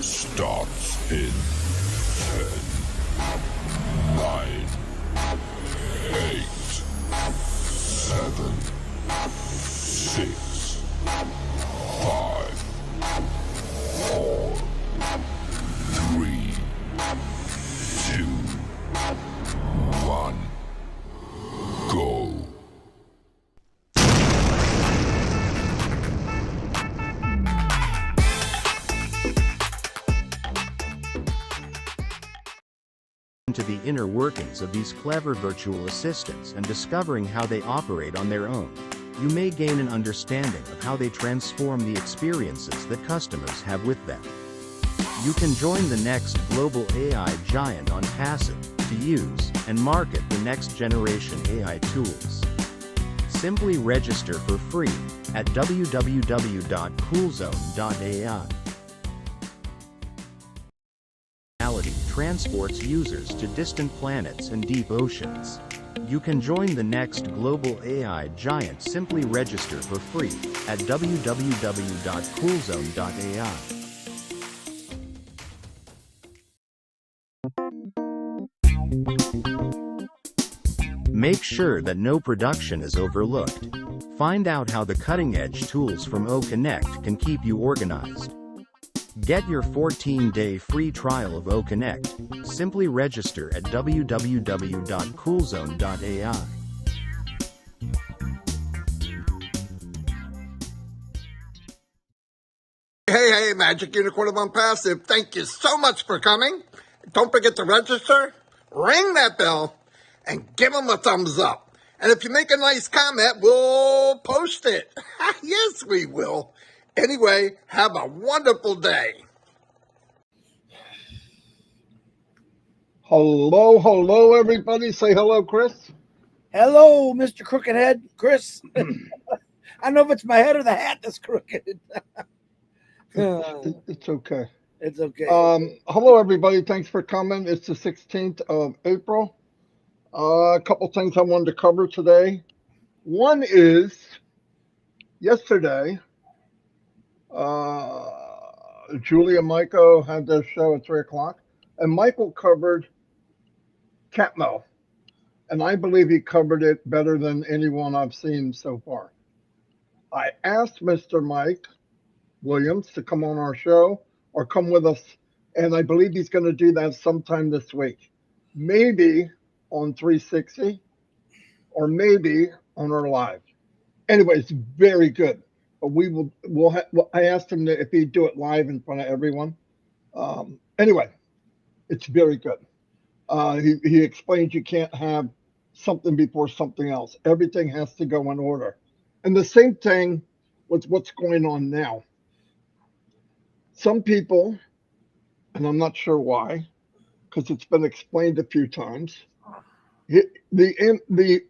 starts in 10, 9, 8, 7, 6, 5, 4, 3, 2, 1, go. Into the inner workings of these clever virtual assistants and discovering how they operate on their own, you may gain an understanding of how they transform the experiences that customers have with them. You can join the next global AI giant ONPASSIVE to use and market the next generation AI tools. Simply register for free at www.coolzone.ai. Transports users to distant planets and deep oceans. You can join the next global AI giant. Simply register for free at www.coolzone.ai. Make sure that no production is overlooked. Find out how the cutting-edge tools from OConnect can keep you organized. Get your 14-day free trial of OConnect. Simply register at www.coolzone.ai. Hey, Magic Unicorn of ONPASSIVE, thank you so much for coming. Don't forget to register, ring that bell, and give them a thumbs up. And if you make a nice comment, we'll post it. Yes, we will. Anyway, have a wonderful day. Hello, everybody. Say hello, Chris. Hello, Mr. Crooked Head, Chris. I don't know if it's my head or the hat that's crooked. It's okay. It's okay. Hello, everybody. Thanks for coming. It's the 16th of April. A couple things I wanted to cover today. One is yesterday, Julie and Michael had their show at 3 o'clock, and Michael covered Catmo, and I believe he covered it better than anyone I've seen so far. I asked Mr. Mike Williams to come on our show or come with us, and I believe he's going to do that sometime this week, maybe on 360 or maybe on our live. Anyway, it's very good. But I asked him if he'd do it live in front of everyone. Anyway, it's very good. He explains you can't have something before something else. Everything has to go in order. And the same thing with what's going on now. Some people, and I'm not sure why, because it's been explained a few times, the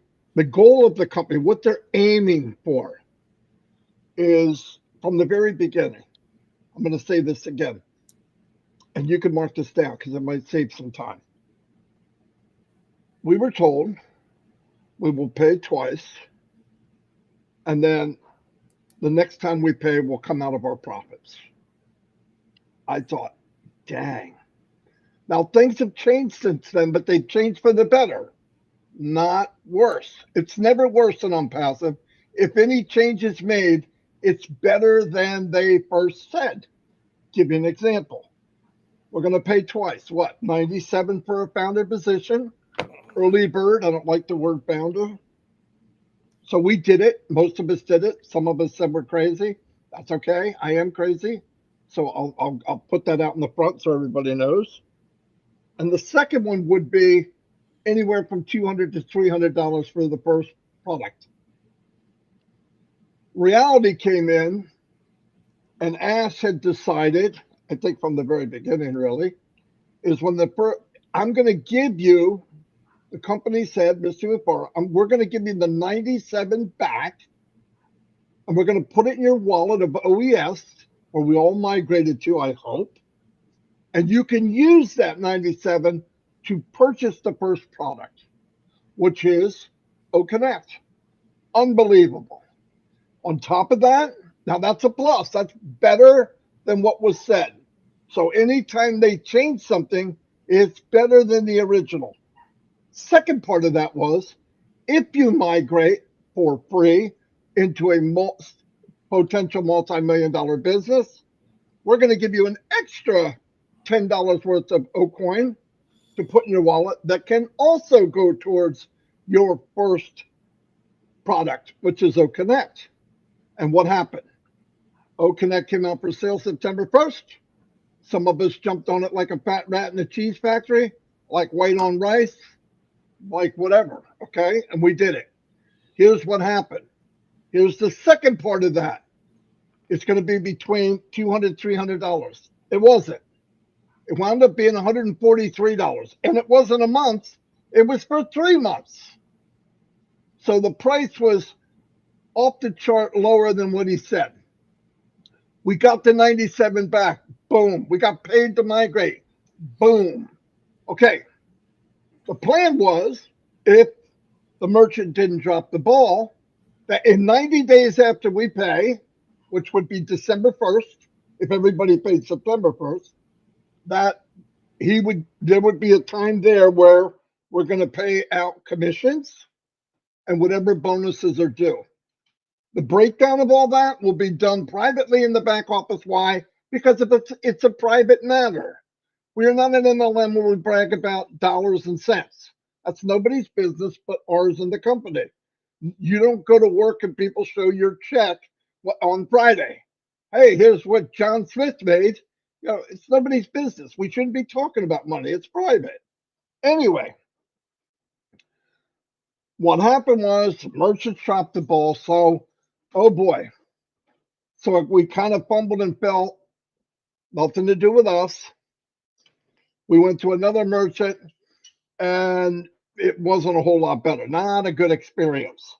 goal of the company, what they're aiming for, is from the very beginning. I'm going to say this again, and you can mark this down because it might save some time. We were told we will pay twice, and then the next time we pay will come out of our profits. I thought, dang. Now, things have changed since then, but they've changed for the better, not worse. It's never worse than ONPASSIVE. If any change is made, it's better than they first said. Give you an example. We're going to pay twice. What? $97 for a founder position. Early bird. I don't like the word founder. So we did it. Most of us did it. Some of us said we're crazy. That's okay. I am crazy. So I'll put that out in the front so everybody knows. And the second one would be anywhere from $200 to $300 for the first product. Reality came in, and Ash had decided, I think from the very beginning really, is when I'm going to give you, the company said, Mr. Ufar, we're going to give you the 97 back, and we're going to put it in your wallet of OES, where we all migrated to, I hope, and you can use that 97 to purchase the first product, which is OConnect. Unbelievable. On top of that, now that's a plus. That's better than what was said. So anytime they change something, it's better than the original. Second part of that was if you migrate for free into a potential multi-million dollar business, we're going to give you an extra $10 worth of Ocoin to put in your wallet that can also go towards your first product, which is OConnect. And what happened? OConnect came out for sale September 1st. Some of us jumped on it like a fat rat in a cheese factory, like white on rice, like whatever. Okay. And we did it. Here's what happened. Here's the second part of that. It's going to be between $200, $300. It wasn't. It wound up being $143. And it wasn't a month. It was for 3 months. So the price was off the chart lower than what he said. We got the 97 back. Boom. We got paid to migrate. Boom. Okay. The plan was if the merchant didn't drop the ball, that in 90 days after we pay, which would be December 1st, if everybody paid September 1st, that there would be a time there where we're going to pay out commissions and whatever bonuses are due. The breakdown of all that will be done privately in the back office. Why? Because it's a private matter. We are not an MLM where we brag about dollars and cents. That's nobody's business but ours and the company. You don't go to work and people show your check on Friday. Hey, here's what John Smith made. It's nobody's business. We shouldn't be talking about money. It's private. Anyway, what happened was merchants dropped the ball. So, oh boy. So we kind of fumbled and fell. Nothing to do with us. We went to another merchant and it wasn't a whole lot better. Not a good experience.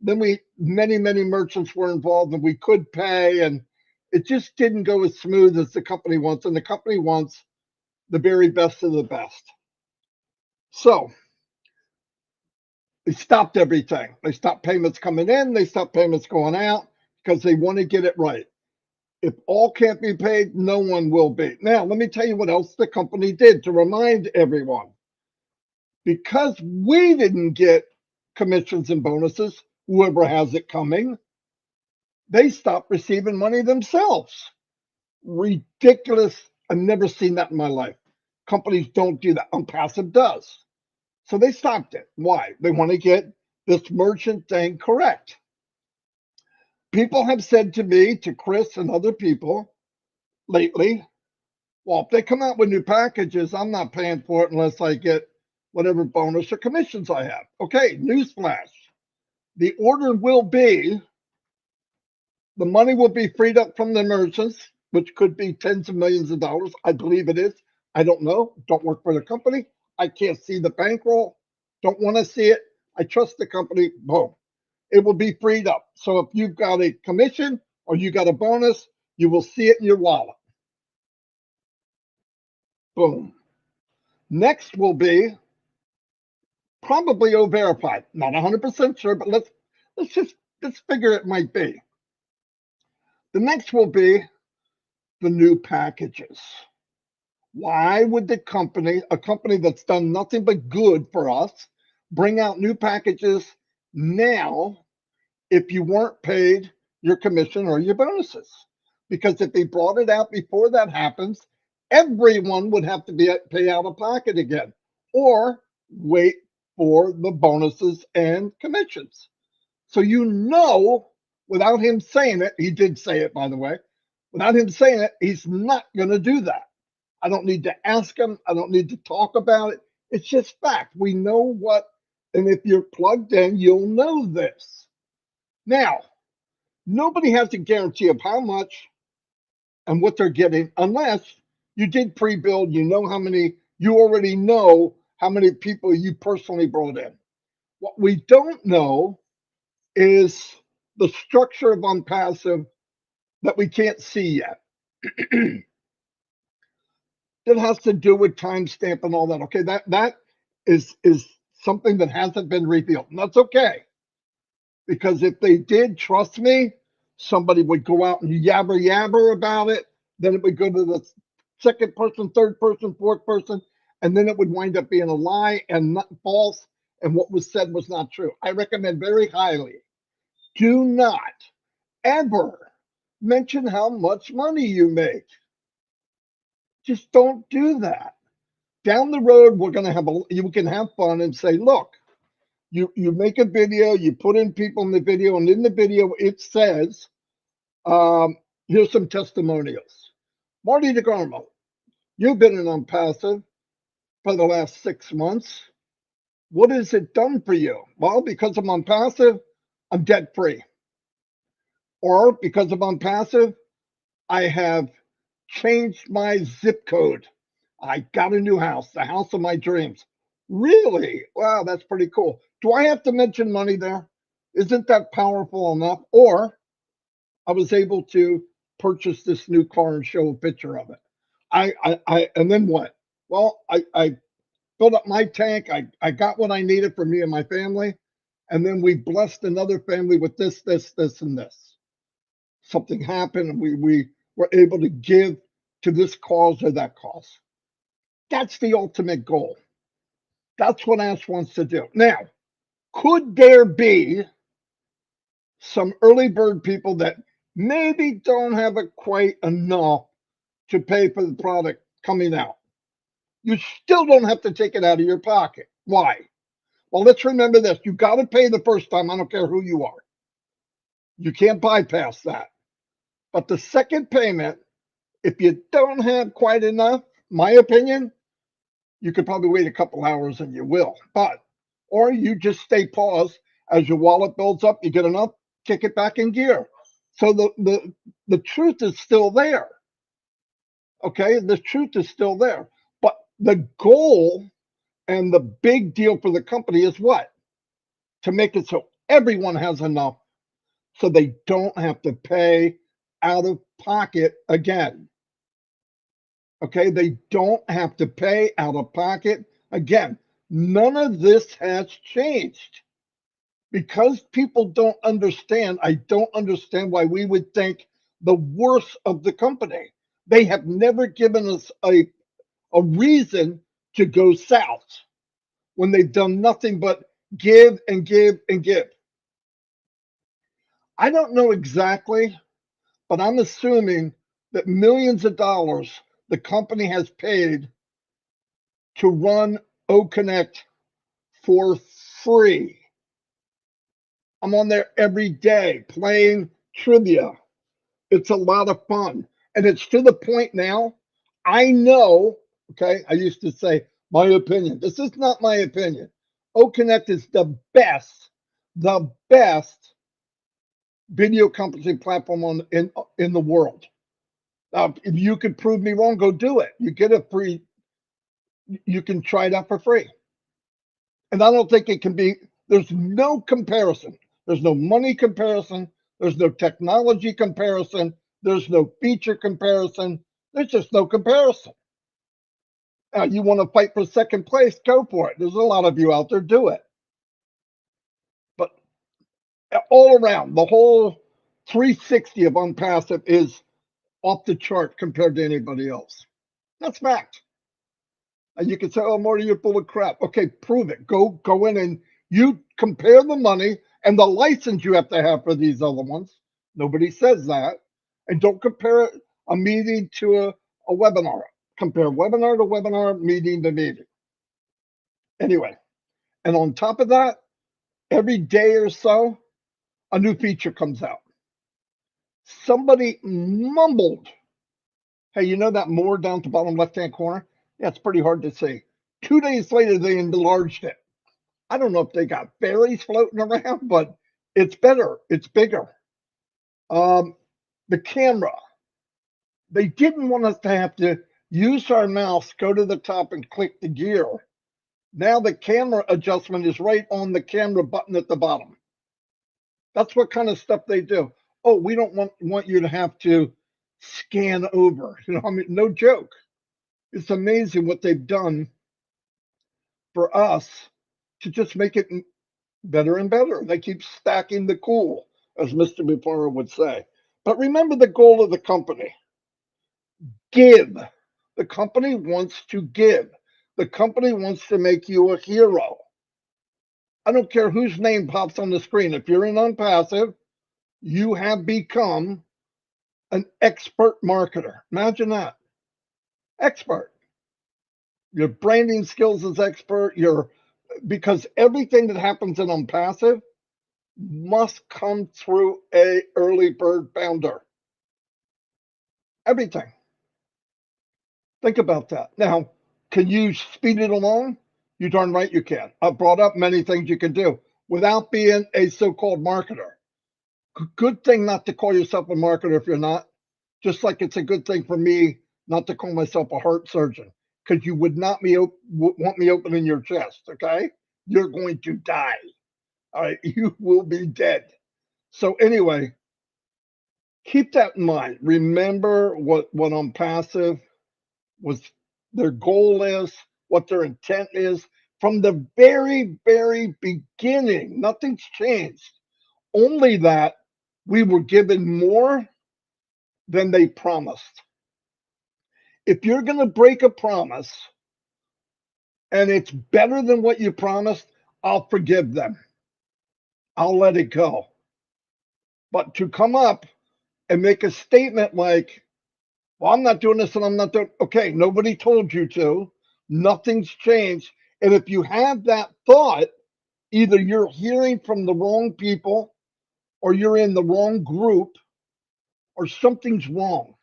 Then many merchants were involved and we could pay, and it just didn't go as smooth as the company wants. And the company wants the very best of the best. So they stopped everything. They stopped payments coming in. They stopped payments going out because they want to get it right. If all can't be paid, no one will be. Now, let me tell you what else the company did to remind everyone. Because we didn't get commissions and bonuses, whoever has it coming, they stopped receiving money themselves. Ridiculous. I've never seen that in my life. Companies don't do that. ONPASSIVE does. So they stopped it. Why? They want to get this merchant thing correct. People have said to me, to Chris and other people lately, well, if they come out with new packages, I'm not paying for it unless I get whatever bonus or commissions I have. Okay, newsflash. The order will be, the money will be freed up from the merchants, which could be tens of millions of dollars. I believe it is. I don't know. Don't work for the company. I can't see the bankroll. Don't want to see it. I trust the company. Boom. It will be freed up. So if you've got a commission or you got a bonus, you will see it in your wallet. Boom. Next will be probably O-Verified. Not 100% sure, but let's figure it might be. The next will be the new packages. Why would the company, a company that's done nothing but good for us, bring out new packages now if you weren't paid your commission or your bonuses? Because if they brought it out before that happens, everyone would have to pay out of pocket again or wait for the bonuses and commissions. So without him saying it, he did say it, by the way, without him saying it, he's not going to do that. I don't need to ask him. I don't need to talk about it. It's just fact. We know what, and if you're plugged in, you'll know this. Now, nobody has a guarantee of how much and what they're getting unless you did pre-build. You already know how many people you personally brought in. What we don't know is the structure of ONPASSIVE that we can't see yet. It has to do with timestamp and all that. Okay, that is something that hasn't been revealed. And that's okay. Because if they did, trust me, somebody would go out and yabber about it. Then it would go to the second person, third person, fourth person, and then it would wind up being a lie and not false, and what was said was not true. I recommend very highly, do not ever mention how much money you make. Just don't do that. Down the road, we're gonna have you can have fun and say, look, you make a video, you put in people in the video, and in the video it says, here's some testimonials. Marty DeGarmo, you've been in ONPASSIVE for the last 6 months. What has it done for you? Well, because I'm ONPASSIVE, I'm debt free. Or because of ONPASSIVE, I have changed my zip code. I got a new house, the house of my dreams. Really? Wow, that's pretty cool. Do I have to mention money there? Isn't that powerful enough? Or I was able to purchase this new car and show a picture of it. And then what? Well, I filled up my tank. I got what I needed for me and my family. And then we blessed another family with this, and this. Something happened, and we were able to give to this cause or that cause. That's the ultimate goal. That's what Ash wants to do. Now, could there be some early bird people that maybe don't have it quite enough to pay for the product coming out? You still don't have to take it out of your pocket. Why? Well, let's remember this. You got to pay the first time. I don't care who you are. You can't bypass that. But the second payment, if you don't have quite enough, my opinion, you could probably wait a couple hours and you will. Or you just stay paused as your wallet builds up, you get enough, kick it back in gear. So the truth is still there. Okay, the truth is still there. But the goal and the big deal for the company is what? To make it so everyone has enough so they don't have to pay out of pocket again. Okay, they don't have to pay out of pocket again. None of this has changed. Because people don't understand, I don't understand why we would think the worst of the company. They have never given us a reason to go south when they've done nothing but give and give and give. I don't know exactly, but I'm assuming that millions of dollars the company has paid to run OConnect for free. I'm on there every day playing trivia. It's a lot of fun. And it's to the point now, I know, okay, I used to say, my opinion. This is not my opinion. OConnect is the best video conferencing platform in the world. Now, if you could prove me wrong, go do it. You get a free, you can try it out for free. And I don't think it can be, there's no comparison. There's no money comparison. There's no technology comparison. There's no feature comparison. There's just no comparison. You want to fight for second place, go for it. There's a lot of you out there, do it. But all around, the whole 360 of ONPASSIVE is off the chart compared to anybody else. That's fact. And you can say, oh, Marty, you're full of crap. Okay, prove it. Go in and you compare the money and the license you have to have for these other ones. Nobody says that. And don't compare a meeting to a webinar. Compare webinar to webinar, meeting to meeting. Anyway, and on top of that, every day or so, a new feature comes out. Somebody mumbled, hey, you know that more down at the bottom left-hand corner? Yeah, it's pretty hard to see. 2 days later, they enlarged it. I don't know if they got fairies floating around, but it's better. It's bigger. The camera. They didn't want us to have to use our mouse, go to the top and click the gear. Now the camera adjustment is right on the camera button at the bottom. That's what kind of stuff they do. Oh, we don't want you to have to scan over. You know, I mean, no joke. It's amazing what they've done for us to just make it better and better. They keep stacking the cool, as Mr. Before would say. But remember the goal of the company. Give. The company wants to give. The company wants to make you a hero. I don't care whose name pops on the screen. If you're in ONPASSIVE, you have become an expert marketer. Imagine that. Expert. Your branding skills is expert. Because everything that happens in ONPASSIVE must come through a early bird founder. Everything. Think about that. Now, can you speed it along? You darn right you can. I've brought up many things you can do without being a so-called marketer. Good thing not to call yourself a marketer if you're not. Just like it's a good thing for me not to call myself a heart surgeon, because you would not want me opening your chest, okay? You're going to die. All right, you will be dead. So anyway, keep that in mind. Remember what ONPASSIVE was, their goal is, what their intent is. From the very, very beginning, nothing's changed. Only that we were given more than they promised. If you're going to break a promise and it's better than what you promised, I'll forgive them. I'll let it go. But to come up and make a statement like, well, I'm not doing this and I'm not doing, okay, nobody told you to. Nothing's changed. And if you have that thought, either you're hearing from the wrong people or you're in the wrong group or something's wrong.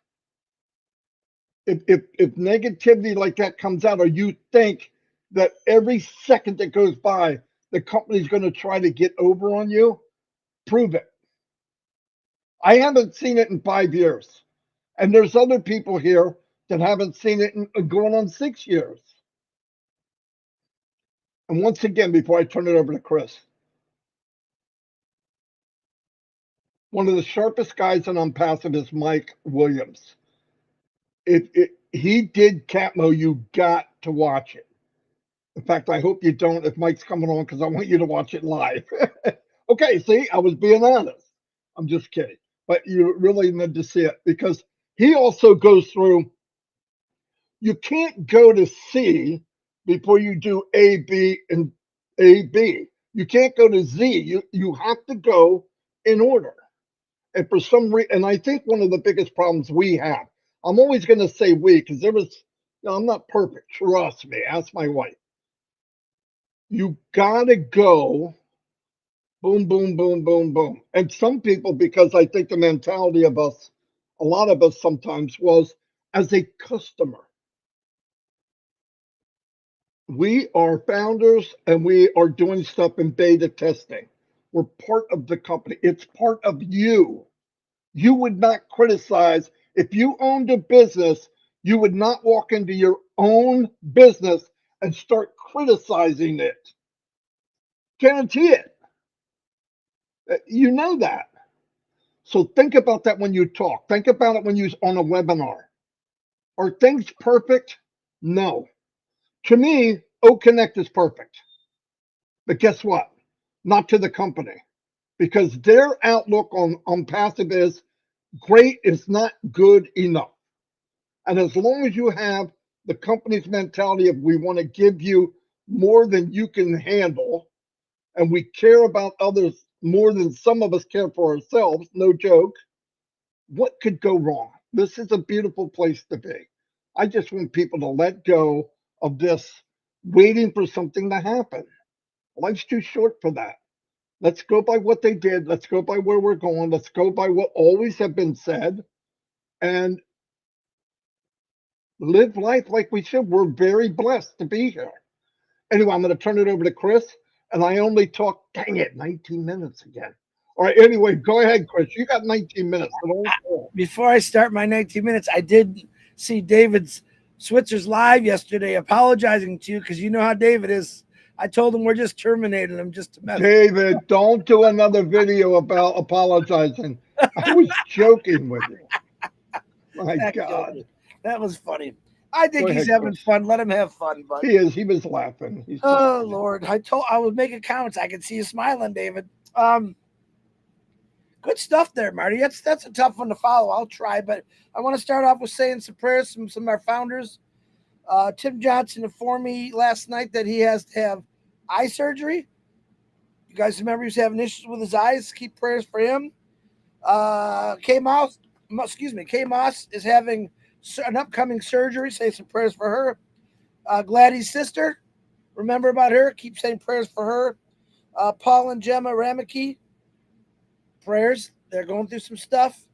If negativity like that comes out, or you think that every second that goes by, the company's going to try to get over on you, prove it. I haven't seen it in 5 years. And there's other people here that haven't seen it in going on 6 years. And once again, before I turn it over to Chris, one of the sharpest guys in ONPASSIVE is Mike Williams. He did Catmo, you got to watch it. In fact, I hope you don't if Mike's coming on, because I want you to watch it live. Okay, see, I was being honest. I'm just kidding. But you really need to see it, because he also goes through, you can't go to C before you do A, B, and A, B. You can't go to Z. You have to go in order. And for some reason, and I think one of the biggest problems we have, I'm always going to say we, because there was, I'm not perfect. Trust me. Ask my wife. You got to go boom, boom, boom, boom, boom. And some people, because I think the mentality of us, a lot of us sometimes was as a customer. We are founders and we are doing stuff in beta testing. We're part of the company. It's part of you. You would not criticize. If you owned a business, you would not walk into your own business and start criticizing it. Guarantee it. You know that. So think about that when you talk. Think about it when you're on a webinar. Are things perfect? No. To me, O Connect is perfect. But guess what? Not to the company. Because their outlook on passive is great is not good enough. And as long as you have the company's mentality of we want to give you more than you can handle, and we care about others more than some of us care for ourselves, no joke, what could go wrong? This is a beautiful place to be. I just want people to let go of this waiting for something to happen. Life's too short for that. Let's go by what they did. Let's go by where we're going. Let's go by what always have been said and live life like we should. We're very blessed to be here. Anyway, I'm going to turn it over to Chris, and I only talked, dang it, 19 minutes again. All right, anyway, go ahead, Chris. You got 19 minutes. Before I start my 19 minutes, I did see David's Switzer's live yesterday apologizing to you, because you know how David is. I told him we're just terminating him just to mess. David, don't do another video about apologizing. I was joking with you. My God. That was funny. I think he's having fun. Let him have fun, bud. He is. He was laughing. He's Lord. I was making comments. I could see you smiling, David. Good stuff there, Marty. That's a tough one to follow. I'll try, but I want to start off with saying some prayers from some of our founders. Tim Johnson informed me last night that he has to have eye surgery. You guys remember he was having issues with his eyes. Keep prayers for him. K Moss, K Moss is having an upcoming surgery. Say some prayers for her. Gladys' sister, remember about her. Keep saying prayers for her. Paul and Gemma Ramaki, prayers. They're going through some stuff.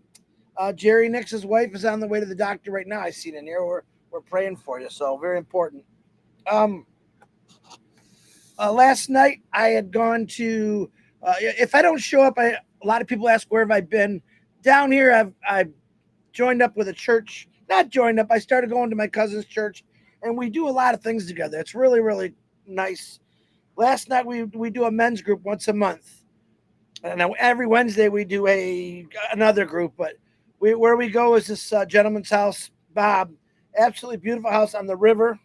Jerry Nix's wife is on the way to the doctor right now. I see it in here. We're praying for you. So very important. Last night I had gone to. If I don't show up, a lot of people ask where have I been. Down here, I've joined up with a church. Not joined up. I started going to my cousin's church, and we do a lot of things together. It's really, really nice. Last night we do a men's group once a month, and every Wednesday we do another group. But where we go is this gentleman's house, Bob. Absolutely beautiful house on the river.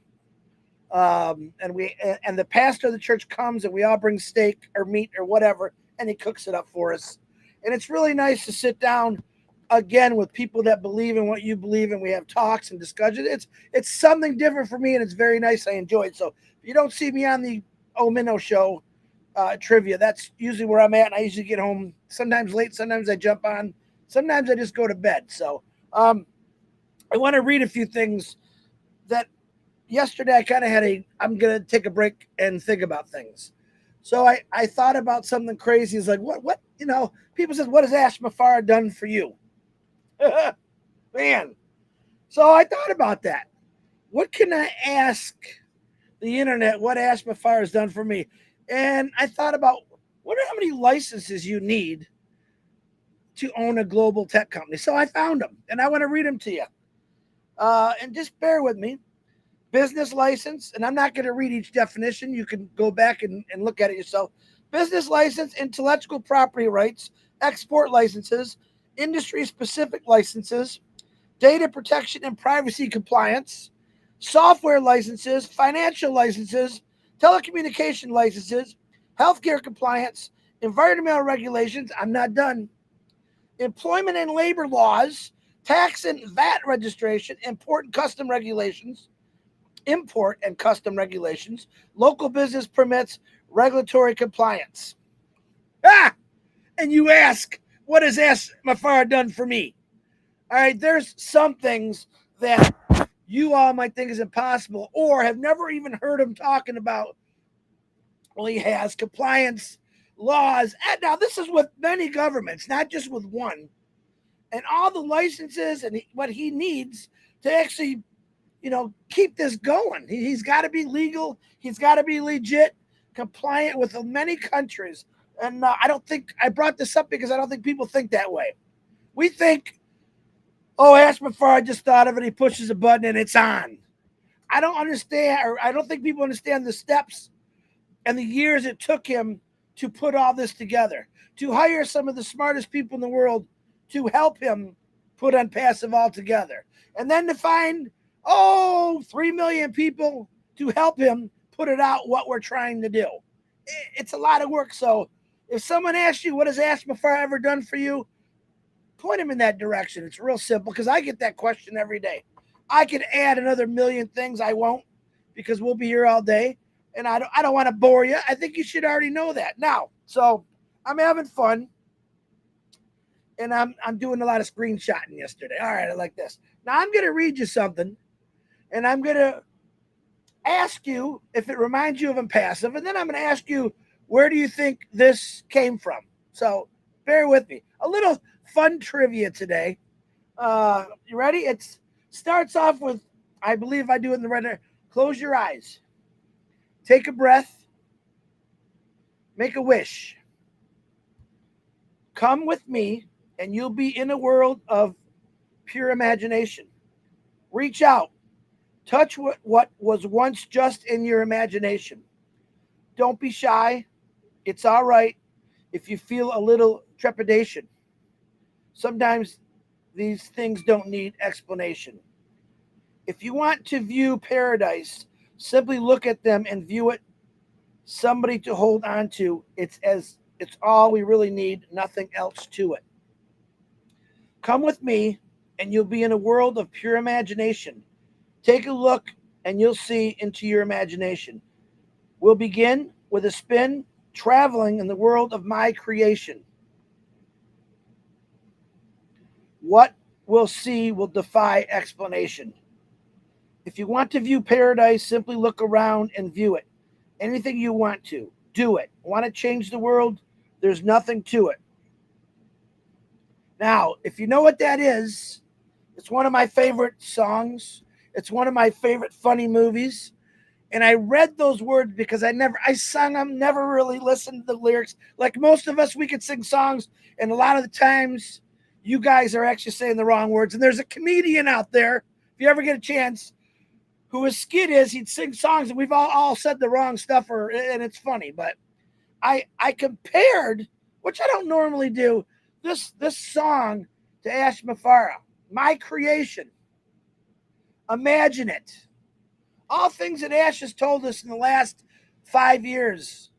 And the pastor of the church comes, and we all bring steak or meat or whatever, and he cooks it up for us. And it's really nice to sit down again with people that believe in what you believe in. We have talks and discussions. It's something different for me, and it's very nice. I enjoy it. So if you don't see me on the Minnow show trivia, that's usually where I'm at. And I usually get home sometimes late, sometimes I jump on, sometimes I just go to bed. So I want to read a few things that yesterday I kind of I'm going to take a break and think about things. So I thought about something crazy. It's like, what, people said, what has Ash Mafara done for you? Man. So I thought about that. What can I ask the internet what Ash Mafara has done for me? And I thought about, wonder how many licenses you need to own a global tech company. So I found them, and I want to read them to you. And just bear with me. Business license, and I'm not going to read each definition. You can go back and look at it yourself. Business license, intellectual property rights, export licenses, industry-specific licenses, data protection and privacy compliance, software licenses, financial licenses, telecommunication licenses, healthcare compliance, environmental regulations. I'm not done. Employment and labor laws, tax and VAT registration, import and custom regulations, local business permits, regulatory compliance. And you ask, what has Ash Mafara done for me? All right, there's some things that you all might think is impossible or have never even heard him talking about. Well, he has compliance laws. And now, this is with many governments, not just with one. And all the licenses and what he needs to actually keep this going. He's got to be legal. He's got to be legit, compliant with many countries. And I brought this up because I don't think people think that way. We think, Ash Mafara just thought of it. He pushes a button and it's on. I don't understand, or I don't think people understand the steps and the years it took him to put all this together, to hire some of the smartest people in the world to help him put ONPASSIVE all together. And then to find 3 million people to help him put it out what we're trying to do. It's a lot of work. So if someone asks you, what has Ash Mafara ever done for you? Point him in that direction. It's real simple because I get that question every day. I could add another million things. I won't because we'll be here all day. And I don't want to bore you. I think you should already know that now. So I'm having fun. And I'm doing a lot of screenshotting yesterday. All right, I like this. Now I'm going to read you something. And I'm going to ask you if it reminds you of ONPASSIVE. And then I'm going to ask you, where do you think this came from? So bear with me. A little fun trivia today. You ready? It starts off with, I believe I do it in the right order. Close your eyes. Take a breath. Make a wish. Come with me, and you'll be in a world of pure imagination. Reach out. Touch what was once just in your imagination. Don't be shy. It's all right if you feel a little trepidation. Sometimes these things don't need explanation. If you want to view paradise, simply look at them and view it. Somebody to hold on to. It's all we really need, nothing else to it. Come with me, and you'll be in a world of pure imagination. Take a look, and you'll see into your imagination. We'll begin with a spin, traveling in the world of my creation. What we'll see will defy explanation. If you want to view paradise, simply look around and view it. Anything you want to, do it. Want to change the world? There's nothing to it. Now, if you know what that is, it's one of my favorite songs. It's one of my favorite funny movies. And I read those words because I sung them, never really listened to the lyrics. Like most of us, we could sing songs, and a lot of the times you guys are actually saying the wrong words. And there's a comedian out there, if you ever get a chance, who his skit is he'd sing songs and we've all said the wrong stuff, and it's funny. But I compared, which I don't normally do, this song to Ash Mafara, my creation. Imagine it. All things that Ash has told us in the last 5 years.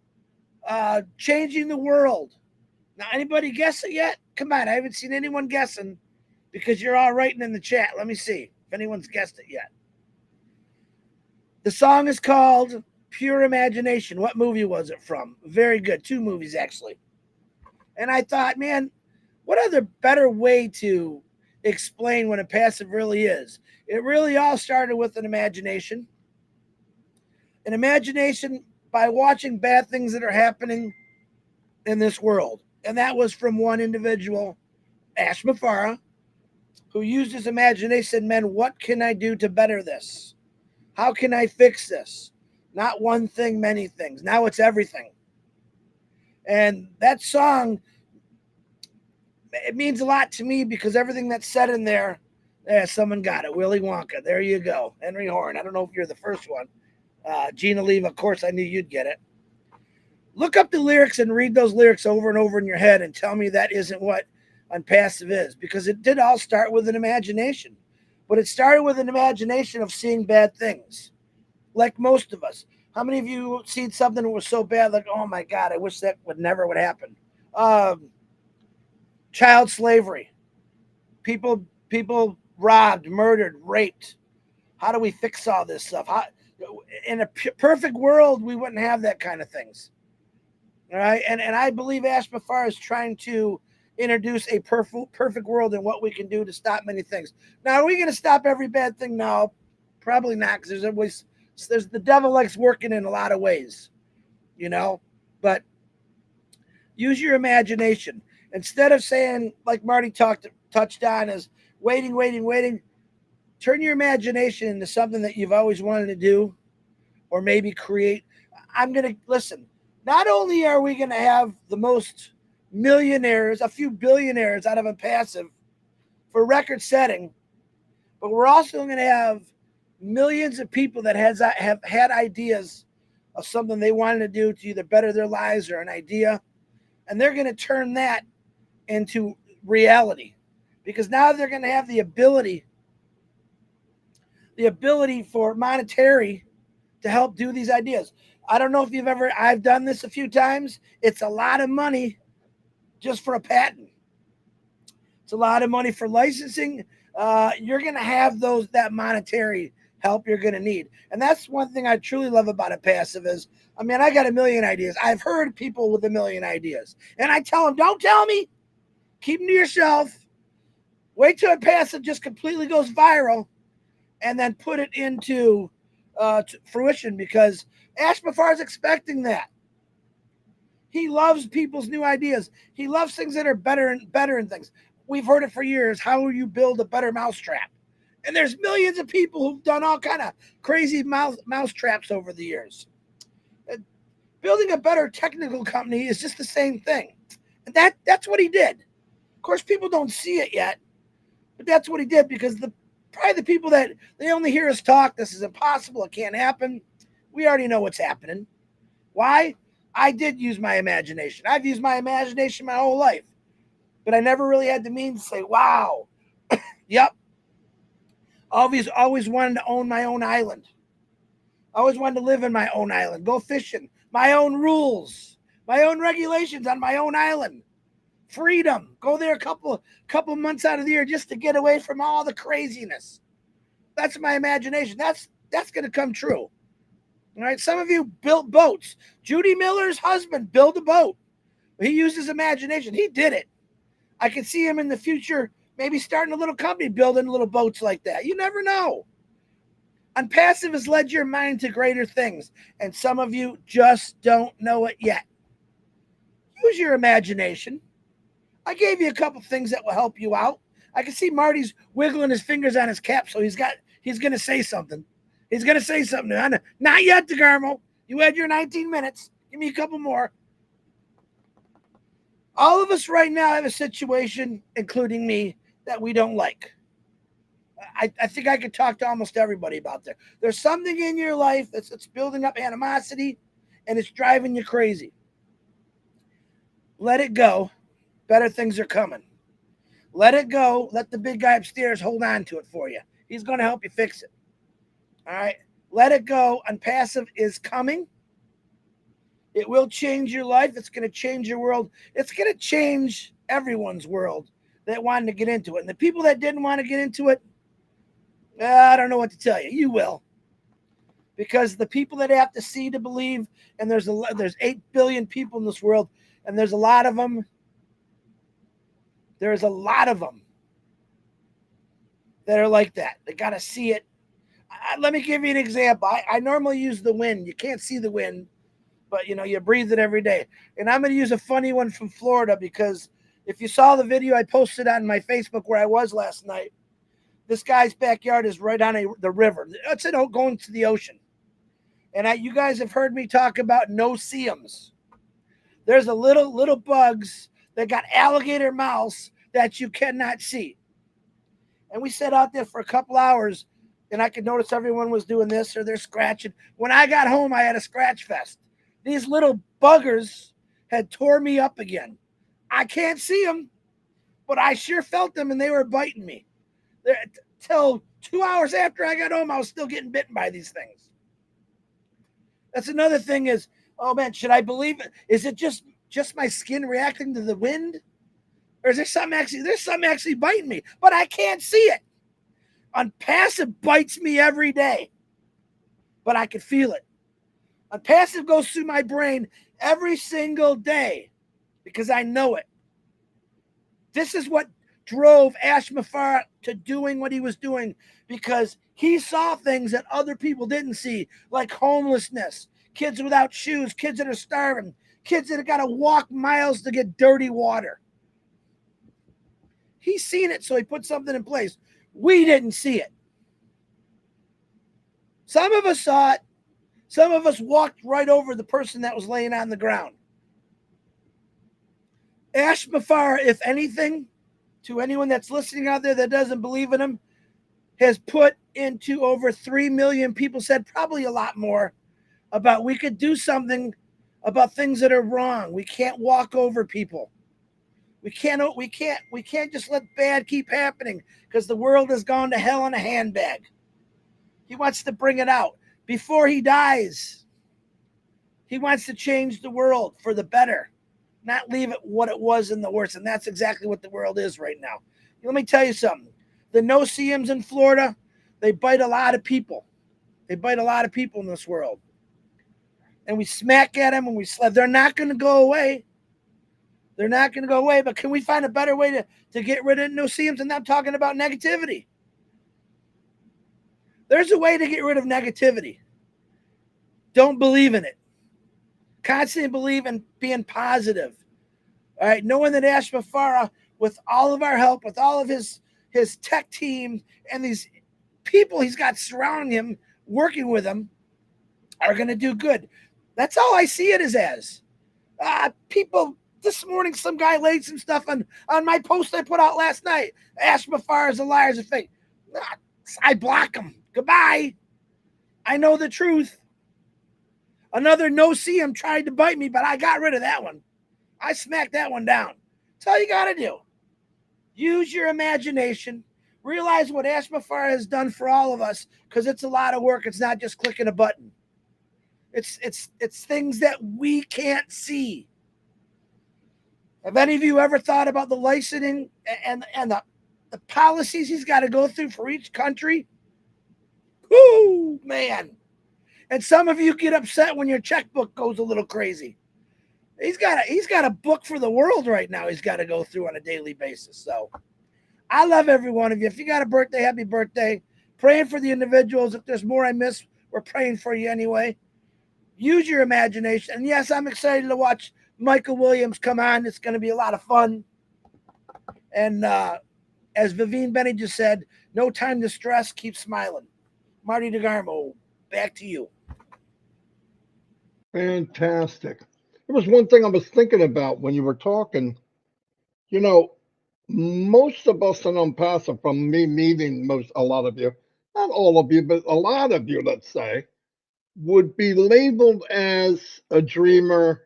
Changing the world. Now, anybody guess it yet? Come on, I haven't seen anyone guessing because you're all writing in the chat. Let me see if anyone's guessed it yet. The song is called Pure Imagination. What movie was it from? Very good. 2 movies, actually. And I thought, man, what other better way to explain what a passive really is? It really all started with an imagination. An imagination by watching bad things that are happening in this world. And that was from one individual, Ash Mafara, who used his imagination, man, what can I do to better this? How can I fix this? Not one thing, many things. Now it's everything. And that song, it means a lot to me because everything that's said in there, someone got it. Willy Wonka. There you go. Henry Horn. I don't know if you're the first one. Gina Leva, of course, I knew you'd get it. Look up the lyrics and read those lyrics over and over in your head and tell me that isn't what ONPASSIVE is, because it did all start with an imagination. But it started with an imagination of seeing bad things, like most of us. How many of you seen something that was so bad, like, oh my God, I wish that never would happen? Child slavery, people robbed, murdered, raped. How do we fix all this stuff? In a perfect world, we wouldn't have that kind of things. All right. And I believe Ash Mafara is trying to introduce a perfect world and what we can do to stop many things. Now, are we going to stop every bad thing? No, probably not, because there's the devil likes working in a lot of ways, but use your imagination. Instead of saying, like Marty touched on, is waiting, turn your imagination into something that you've always wanted to do or maybe create. Listen, not only are we going to have the most millionaires, a few billionaires out of ONPASSIVE for record setting, but we're also going to have millions of people that have had ideas of something they wanted to do to either better their lives or an idea, and they're going to turn that into reality, because now they're going to have the ability for monetary to help do these ideas. I don't know if I've done this a few times. It's a lot of money just for a patent. It's a lot of money for licensing. You're going to have that monetary help you're going to need. And that's one thing I truly love about ONPASSIVE is, I got a million ideas. I've heard people with a million ideas. And I tell them, don't tell me. Keep them to yourself. Wait till ONPASSIVE just completely goes viral and then put it into fruition, because Ash Mafara is expecting that. He loves people's new ideas. He loves things that are better and things. We've heard it for years. How will you build a better mousetrap? And there's millions of people who've done all kind of crazy mousetraps over the years. Building a better technical company is just the same thing. And that's what he did. Of course, people don't see it yet, but that's what he did, because probably the people that they only hear us talk, this is impossible, it can't happen. We already know what's happening. Why? I did use my imagination. I've used my imagination my whole life, but I never really had the means to say, wow, yep. Always wanted to own my own island. Always wanted to live in my own island, go fishing, my own rules, my own regulations on my own island. freedom. Go there a couple months out of the year just to get away from all the craziness. That's my imagination. That's going to come true. All right. Some of you built boats. Judy Miller's husband built a boat. He used his imagination. He did it. I can see him in the future, maybe starting a little company, building little boats like that. You never know. Unpassive has led your mind to greater things, and some of you just don't know it yet. Use your imagination. I gave you a couple things that will help you out. I can see Marty's wiggling his fingers on his cap, so he's going to say something. He's going to say something. Not yet, DeGarmo. You had your 19 minutes. Give me a couple more. All of us right now have a situation, including me, that we don't like. I think I could talk to almost everybody about that. There's something in your life that's building up animosity, and it's driving you crazy. Let it go. Better things are coming. Let it go. Let the big guy upstairs hold on to it for you. He's going to help you fix it. All right? Let it go. Unpassive is coming. It will change your life. It's going to change your world. It's going to change everyone's world that wanted to get into it. And the people that didn't want to get into it, I don't know what to tell you. You will. Because the people that have to see to believe, and there's 8 billion people in this world, and there's a lot of them. There's a lot of them that are like that. They got to see it. Let me give you an example. I normally use the wind. You can't see the wind, but you breathe it every day. And I'm going to use a funny one from Florida, because if you saw the video I posted on my Facebook where I was last night, this guy's backyard is right on the river. It's going to the ocean. And you guys have heard me talk about no-see-ums. There's a little bugs that got alligator mouths that you cannot see. And we sat out there for a couple hours, and I could notice everyone was doing this or they're scratching. When I got home, I had a scratch fest. These little buggers had tore me up again. I can't see them, but I sure felt them, and they were biting me. Till 2 hours after I got home, I was still getting bitten by these things. That's another thing is, oh man, should I believe it? Is it just my skin reacting to the wind? Or is there something actually biting me? But I can't see it. Unpassive bites me every day, but I can feel it. Unpassive goes through my brain every single day because I know it. This is what drove Ash Mafar to doing what he was doing, because he saw things that other people didn't see, like homelessness, kids without shoes, kids that are starving, kids that have got to walk miles to get dirty water. He's seen it, so he put something in place. We didn't see it. Some of us saw it. Some of us walked right over the person that was laying on the ground. Ash Mafar, if anything, to anyone that's listening out there that doesn't believe in him, has put into over 3 million people, said probably a lot more, about we could do something about things that are wrong. We can't walk over people. We can't just let bad keep happening, because the world has gone to hell in a handbag. He wants to bring it out. Before he dies, he wants to change the world for the better, not leave it what it was in the worst. And that's exactly what the world is right now. Let me tell you something. The no-see-ums in Florida, they bite a lot of people. They bite a lot of people in this world. And we smack at them and we slap. They're not going to go away. They're not going to go away. But can we find a better way to get rid of no-see-ums? And I'm talking about negativity. There's a way to get rid of negativity. Don't believe in it. Constantly believe in being positive. All right, knowing that Ash Mafara, with all of our help, with all of his tech team and these people he's got surrounding him, working with him, are going to do good. That's all I see it as. People, this morning, some guy laid some stuff on my post I put out last night. Ash Mafara is a liar, is a fake. I block him. Goodbye. I know the truth. Another no-see-um tried to bite me, but I got rid of that one. I smacked that one down. That's all you got to do. Use your imagination. Realize what Ash Mafara has done for all of us, because it's a lot of work. It's not just clicking a button. It's things that we can't see. Have any of you ever thought about the licensing and the policies he's got to go through for each country? Whoo, man. And some of you get upset when your checkbook goes a little crazy. He's got a book for the world right now he's got to go through on a daily basis. So I love every one of you. If you got a birthday, happy birthday. Praying for the individuals. If there's more I miss, we're praying for you anyway. Use your imagination. And yes, I'm excited to watch Michael Williams come on. It's going to be a lot of fun. And as Vivine Benny just said, no time to stress. Keep smiling. Marty DeGarmo, back to you. Fantastic. There was one thing I was thinking about when you were talking. You know, most of us in ONPASSIVE, from me meeting a lot of you, not all of you, but a lot of you, let's say, would be labeled as a dreamer.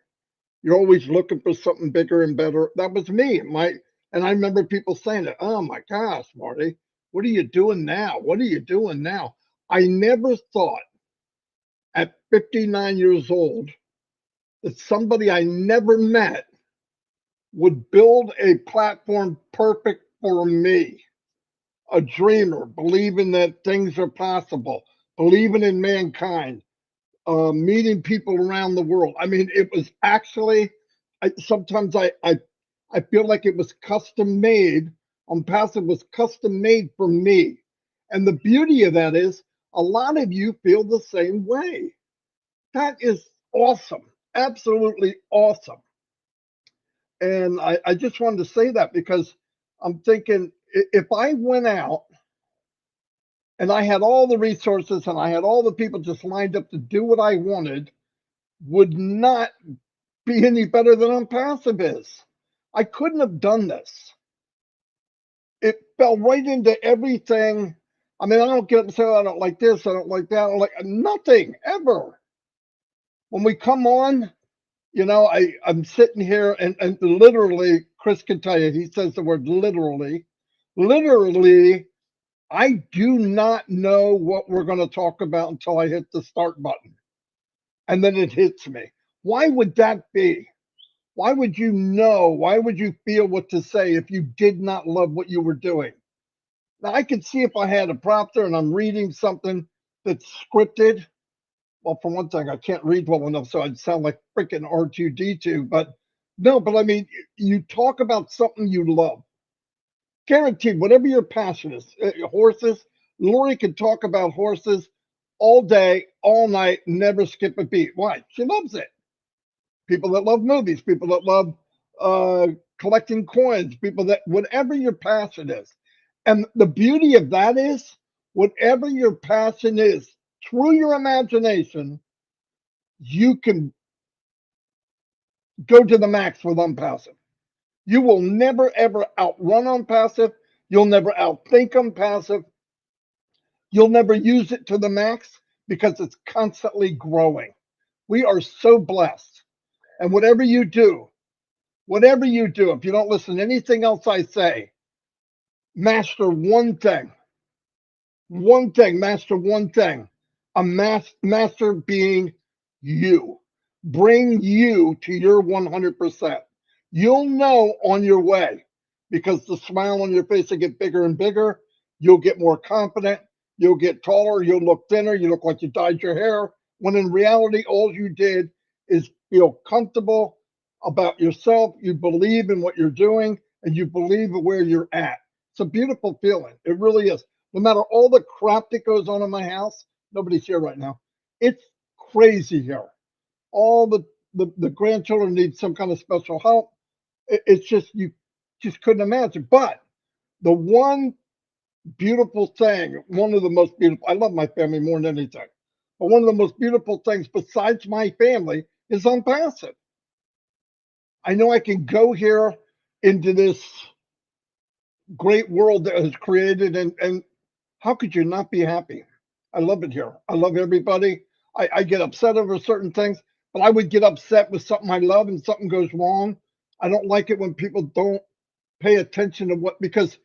You're always looking for something bigger and better. That was me. And I remember people saying it. Oh my gosh, Marty, what are you doing now? What are you doing now? I never thought at 59 years old that somebody I never met would build a platform perfect for me. A dreamer, believing that things are possible, believing in mankind, meeting people around the world. I mean, it was actually, sometimes I feel like it was custom made. ONPASSIVE was custom made for me. And the beauty of that is a lot of you feel the same way. That is awesome. Absolutely awesome. And I just wanted to say that because I'm thinking if I went out and I had all the resources and I had all the people just lined up to do what I wanted, would not be any better than ONPASSIVE is. I couldn't have done this. It fell right into everything. I mean, I don't get up and say, oh, I don't like this, I don't like that, I don't like nothing ever. When we come on, you know, I'm sitting here and literally, Chris can tell you, he says the word literally. Literally, I do not know what we're going to talk about until I hit the start button. And then it hits me. Why would that be? Why would you know? Why would you feel what to say if you did not love what you were doing? Now, I could see if I had a prompter and I'm reading something that's scripted. Well, for one thing, I can't read well enough, so I'd sound like freaking R2D2. But no, but I mean, you talk about something you love. Guaranteed, whatever your passion is, horses. Lori can talk about horses all day, all night, never skip a beat. Why? She loves it. People that love movies, people that love collecting coins, people that, whatever your passion is. And the beauty of that is, whatever your passion is, through your imagination, you can go to the max with ONPASSIVE. You will never, ever outrun ONPASSIVE. You'll never outthink ONPASSIVE. You'll never use it to the max because it's constantly growing. We are so blessed. And whatever you do, if you don't listen to anything else I say, master one thing. Master one thing. Master being you. Bring you to your 100%. You'll know on your way because the smile on your face will get bigger and bigger. You'll get more confident. You'll get taller. You'll look thinner. You look like you dyed your hair. When in reality, all you did is feel comfortable about yourself. You believe in what you're doing and you believe in where you're at. It's a beautiful feeling. It really is. No matter all the crap that goes on in my house, nobody's here right now. It's crazy here. All the grandchildren need some kind of special help. It's just, you just couldn't imagine. But the one beautiful thing, one of the most beautiful, I love my family more than anything, but one of the most beautiful things besides my family is ONPASSIVE. I know I can go here into this great world that is created, and how could you not be happy? I love it here. I love everybody. I get upset over certain things, but I would get upset with something I love and something goes wrong. I don't like it when people don't pay attention to what, because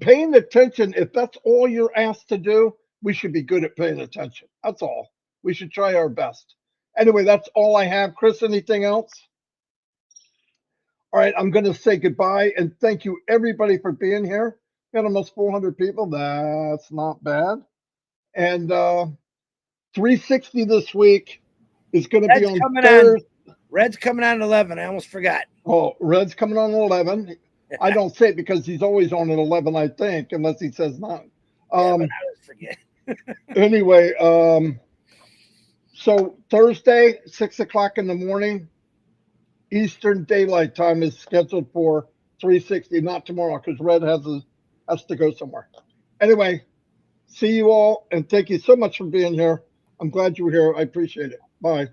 paying attention, if that's all you're asked to do, we should be good at paying attention. That's all. We should try our best. Anyway, that's all I have. Chris, anything else? All right, I'm going to say goodbye and thank you everybody for being here. We had almost 400 people. That's not bad. And 360 this week is going to be Red's on coming Thursday. Red's coming on at 11. I almost forgot. Oh, Red's coming on at 11. I don't say it because he's always on at 11, I think, unless he says not. Yeah, but I always forget. Anyway, so Thursday, 6 o'clock in the morning, Eastern Daylight Time is scheduled for 360, not tomorrow, because Red has to go somewhere. Anyway, see you all, and thank you so much for being here. I'm glad you were here. I appreciate it. Bye.